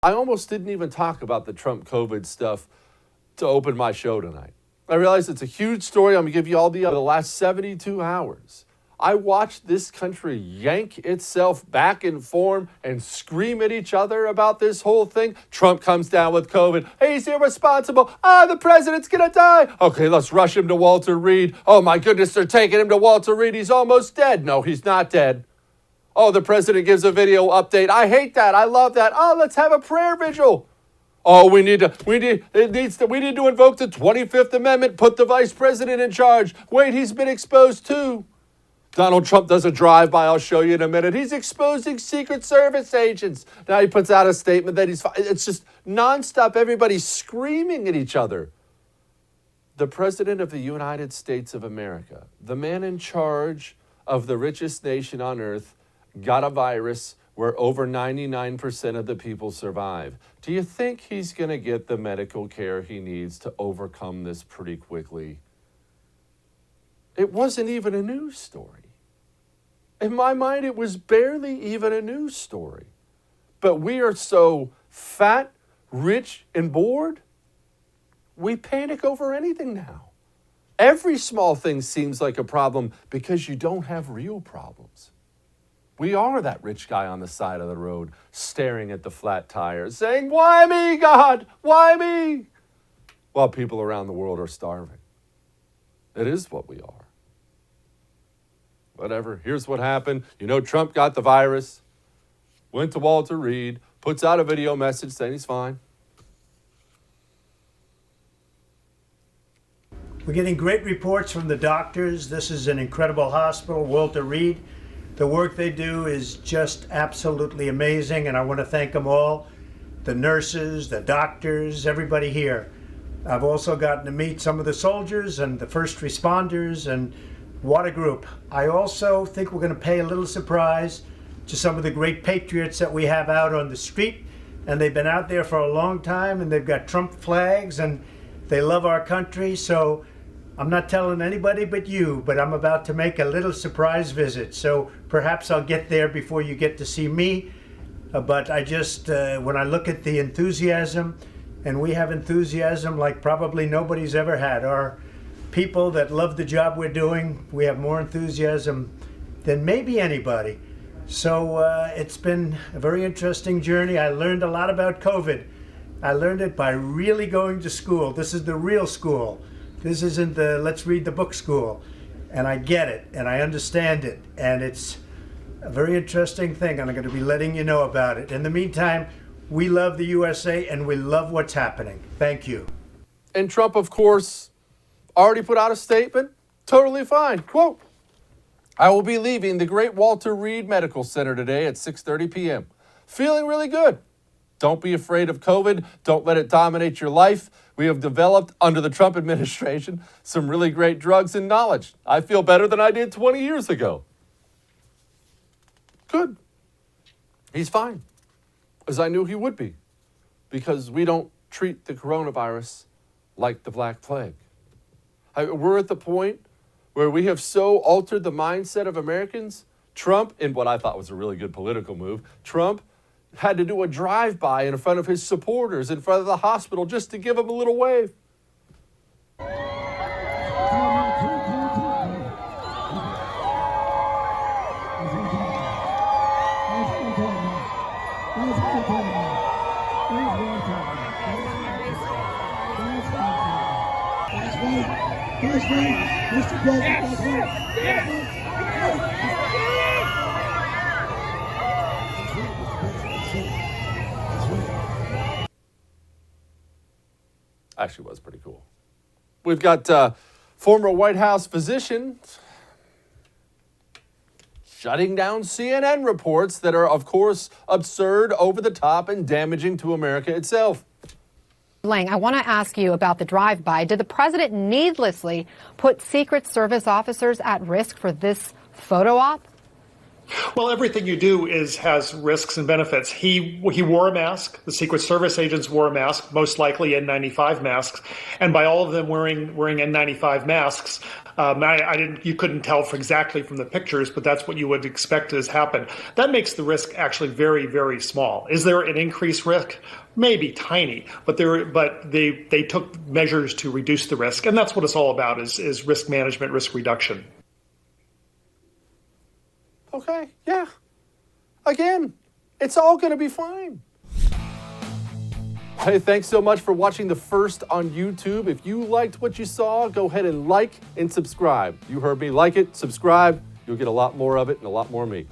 I almost didn't even talk about the Trump COVID stuff to open my show tonight. I realize it's a huge story. I'm going to give you all the last 72 hours. I watched this country yank itself back in form and scream at each other about this whole thing. Trump comes down with COVID. Hey, he's irresponsible. The president's going to die. Okay, let's rush him to Walter Reed. Oh, my goodness, they're taking him to Walter Reed. He's almost dead. No, he's not dead. Oh, the president gives a video update. I hate that. I love that. Oh, let's have a prayer vigil. Oh, we need to invoke the 25th Amendment, put the vice president in charge. Wait, he's been exposed too. Donald Trump does a drive-by, I'll show you in a minute. He's exposing Secret Service agents. Now he puts out a statement that it's just nonstop, everybody screaming at each other. The President of the United States of America, the man in charge of the richest nation on earth, got a virus where over 99% of the people survive. Do you think he's going to get the medical care he needs to overcome this pretty quickly? It wasn't even a news story. In my mind, it was barely even a news story. But we are so fat, rich, and bored, we panic over anything now. Every small thing seems like a problem because you don't have real problems. We are that rich guy on the side of the road staring at the flat tires saying, "Why me, God? Why me?" While people around the world are starving. It is what we are. Whatever. Here's what happened. You know, Trump got the virus, went to Walter Reed, puts out a video message saying he's fine. We're getting great reports from the doctors. This is an incredible hospital, Walter Reed. The work they do is just absolutely amazing, and I want to thank them all, the nurses, the doctors, everybody here. I've also gotten to meet some of the soldiers and the first responders, and what a group. I also think we're going to pay a little surprise to some of the great patriots that we have out on the street, and they've been out there for a long time, and they've got Trump flags, and they love our country, so I'm not telling anybody but you, but I'm about to make a little surprise visit. So perhaps I'll get there before you get to see me. But I just, when I look at the enthusiasm, and we have enthusiasm like probably nobody's ever had. Our people that love the job we're doing, we have more enthusiasm than maybe anybody. So it's been a very interesting journey. I learned a lot about COVID. I learned it by really going to school. This is the real school. This isn't the let's read the book school. And I get it, and I understand it, and it's a very interesting thing, and I'm going to be letting you know about it. In the meantime, we love the USA, and we love what's happening. Thank you. And Trump, of course, already put out a statement. Totally fine. Quote, "I will be leaving the great Walter Reed Medical Center today at 6:30 p.m. Feeling really good. Don't be afraid of COVID. Don't let it dominate your life. We have developed, under the Trump administration, some really great drugs and knowledge. I feel better than I did 20 years ago." Good. He's fine, as I knew he would be, because we don't treat the coronavirus like the Black Plague. We're at the point where we have so altered the mindset of Americans. Trump, in what I thought was a really good political move, Trump had to do a drive-by in front of his supporters, in front of the hospital, just to give them a little wave. Mr. President, Actually was pretty cool. We've got former White House physician shutting down CNN reports that are, of course, absurd, over the top, and damaging to America itself. Lang, I want to ask you about the drive-by. Did the president needlessly put Secret Service officers at risk for this photo op? Well, everything you do has risks and benefits. He wore a mask. The Secret Service agents wore a mask, most likely N95 masks, and by all of them wearing N95 masks, you couldn't tell exactly from the pictures, but that's what you would expect has happened. That makes the risk actually very, very small. Is there an increased risk? Maybe tiny, but they took measures to reduce the risk, and that's what it's all about: is risk management, risk reduction. Okay, yeah. Again, it's all going to be fine. Hey, thanks so much for watching the first on YouTube. If you liked what you saw, go ahead and like and subscribe. You heard me. Like it, subscribe. You'll get a lot more of it and a lot more of me.